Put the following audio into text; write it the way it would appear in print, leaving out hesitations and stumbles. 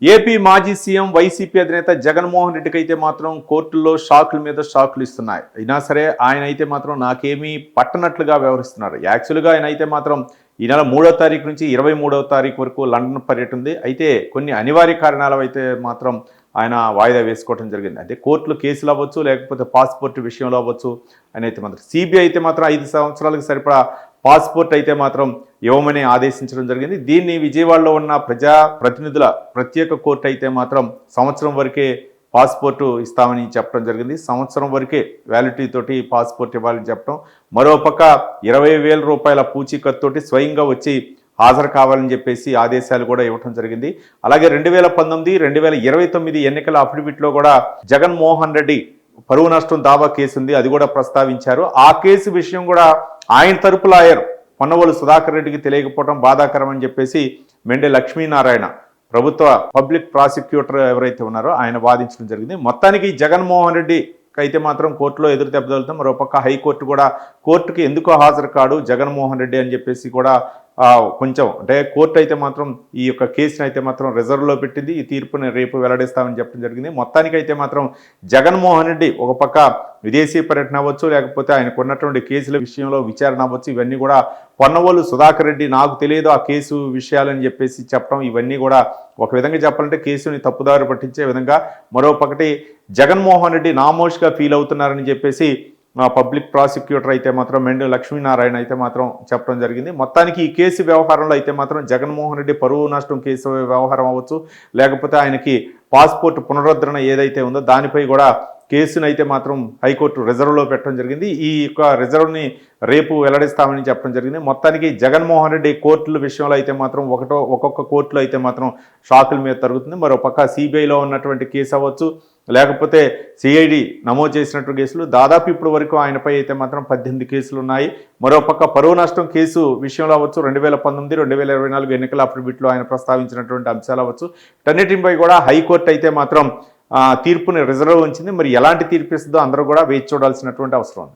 AP మాజీ CM YCP అధినేత జగన్మోహన్ రెడ్డికి అయితే మాత్రం కోర్టుల్లో షాకుల మీద షాకులు ఇస్తున్నాయి. అయినా సరే ఆయన అయితే మాత్రం నాకేమీ పట్టనట్లుగా వ్యవహరిస్తున్నారు. యాక్చువల్గా ఆయన అయితే మాత్రం ఈ నెల 3వ తారీఖు నుంచి 23వ తారీఖు వరకు లండన్ పర్యటన ఉంది. అయితే కొన్ని అనివార్య కారణాలు అయితే మాత్రం ఆయన వాయిదా వేసుకోవడం జరిగింది. అంటే కోర్టులో కేసులు అవ్వచ్చు, లేకపోతే పాస్పోర్ట్ విషయంలో అవ్వచ్చు. ఆయన అయితే మాత్రం సిబిఐ అయితే మాత్రం 5 సంవత్సరాలకు సరిపడా పాస్పోర్ట్ అయితే మాత్రం ఇవ్వమని ఆదేశించడం జరిగింది. దీన్ని విజయవాడలో ఉన్న ప్రజా ప్రతినిధుల ప్రత్యేక కోర్టు అయితే మాత్రం సంవత్సరం వరకే పాస్పోర్టు ఇస్తామని చెప్పడం జరిగింది. సంవత్సరం వరకే వ్యాలిడిటీ తోటి పాస్పోర్ట్ ఇవ్వాలని చెప్పడం. మరోపక్క 20,000 రూపాయల పూచీకత్తోటి స్వయంగా వచ్చి హాజరు కావాలని చెప్పేసి ఆదేశాలు కూడా ఇవ్వడం జరిగింది. అలాగే 2019, 2029 ఎన్నికల అఫిడవిట్లో కూడా జగన్మోహన్ రెడ్డి పరువు నష్టం దావా కేసు ఉంది, అది కూడా ప్రస్తావించారు. ఆ కేసు విషయం కూడా ఆయన తరపు లాయర్ పొన్నవోలు సుధాకర్ రెడ్డికి తెలియకపోవడం బాధాకరం అని చెప్పేసి మెండే లక్ష్మీనారాయణ ప్రభుత్వ పబ్లిక్ ప్రాసిక్యూటర్ ఎవరైతే ఉన్నారో ఆయన వాదించడం జరిగింది. మొత్తానికి జగన్మోహన్ రెడ్డి అయితే మాత్రం కోర్టులో ఎదురు దెబ్బతలుతాం. మరోపక్క హైకోర్టు కూడా కోర్టుకి ఎందుకు హాజరు కాడు జగన్మోహన్ రెడ్డి అని చెప్పేసి కూడా కొంచెం అంటే కోర్టు అయితే మాత్రం ఈ యొక్క కేసుని అయితే మాత్రం రిజర్వ్లో పెట్టింది. ఈ తీర్పుని రేపు వెల్లడిస్తామని చెప్పడం జరిగింది. మొత్తానికైతే మాత్రం జగన్మోహన్ రెడ్డి ఒక పక్క విదేశీ పర్యటన అవ్వచ్చు, లేకపోతే ఆయనకు ఉన్నటువంటి కేసుల విషయంలో విచారణ అవ్వచ్చు, ఇవన్నీ కూడా పొన్నవోలు సుధాకర్ రెడ్డి నాకు తెలియదు ఆ కేసు విషయాలని చెప్పేసి చెప్పడం, ఇవన్నీ కూడా ఒక విధంగా చెప్పాలంటే కేసుని తప్పుదారి పట్టించే విధంగా. మరోపక్కటి జగన్మోహన్ రెడ్డి నామోష్గా ఫీల్ అవుతున్నారని చెప్పేసి పబ్లిక్ ప్రాసిక్యూటర్ అయితే మాత్రం మెండు లక్ష్మీనారాయణ అయితే మాత్రం చెప్పడం జరిగింది. మొత్తానికి ఈ కేసు వ్యవహారంలో అయితే మాత్రం జగన్మోహన్ రెడ్డి పరువు నష్టం కేసు వ్యవహారం అవ్వచ్చు, లేకపోతే ఆయనకి పాస్పోర్ట్ పునరుద్ధరణ ఏదైతే ఉందో దానిపై కూడా కేసును అయితే మాత్రం హైకోర్టు రిజర్వ్లో పెట్టడం జరిగింది. ఈ యొక్క రిజర్వ్ని రేపు వెల్లడిస్తామని చెప్పడం జరిగింది. మొత్తానికి జగన్మోహన్ రెడ్డి కోర్టుల విషయంలో అయితే మాత్రం ఒక్కొక్క కోర్టులో అయితే మాత్రం షాకుల మీద తరుగుతుంది. మరోపక్క సిబిఐలో ఉన్నటువంటి కేసు అవ్వచ్చు, లేకపోతే సిఐడి నమోదు చేసినట్టు కేసులు దాదాపు ఇప్పటి వరకు ఆయనపై అయితే మాత్రం 18 కేసులు ఉన్నాయి. మరోపక్క పరువు నష్టం కేసు విషయంలో అవ్వచ్చు, 2019, 2024 ఎన్నికల అఫిడవిట్లో ఆయన ప్రస్తావించినటువంటి అంశాలు అవ్వచ్చు, వీటన్నిటిపై కూడా హైకోర్టు అయితే మాత్రం తీర్పుని రిజర్వ్ ఉంచింది. మరి ఎలాంటి తీర్పు ఇస్తుందో అందరూ కూడా వేచి చూడాల్సినటువంటి అవసరం ఉంది.